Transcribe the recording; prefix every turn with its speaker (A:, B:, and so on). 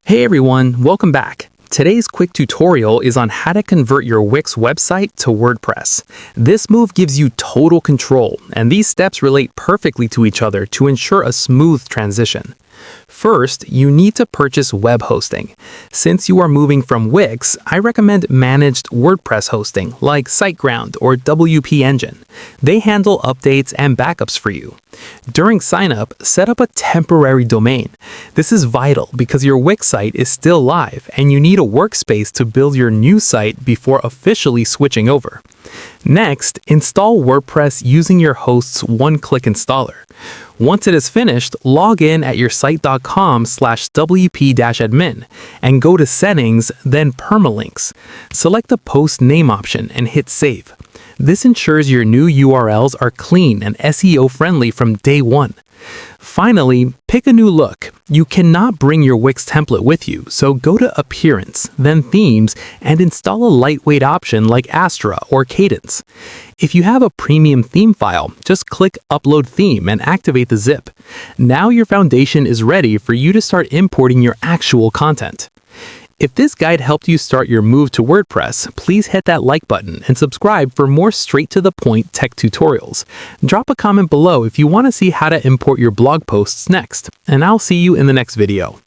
A: Hey everyone, welcome back. Today's quick tutorial is on how to convert your Wix website to WordPress. This move gives you total control, and these steps relate perfectly to each other to ensure a smooth transition. First, you need to purchase web hosting. Since you are moving from Wix, I recommend managed WordPress hosting like SiteGround or WP Engine. They handle updates and backups for you. During signup, set up a temporary domain. This is vital because your Wix site is still live and you need a workspace to build your new site before officially switching over. Next, install WordPress using your host's one-click installer. Once it is finished, log in at your site.com/wp-admin and go to Settings, then Permalinks. Select the post name option and hit Save. This ensures your new URLs are clean and SEO friendly from day one. Finally, pick a new look. You cannot bring your Wix template with you, so go to Appearance, then Themes, and install a lightweight option like Astra or Cadence. If you have a premium theme file, just click Upload Theme and activate the zip. Now your foundation is ready for you to start importing your actual content. If this guide helped you start your move to WordPress, please hit that like button and subscribe for more straight-to-the-point tech tutorials. Drop a comment below if you want to see how to import your blog posts next, and I'll see you in the next video.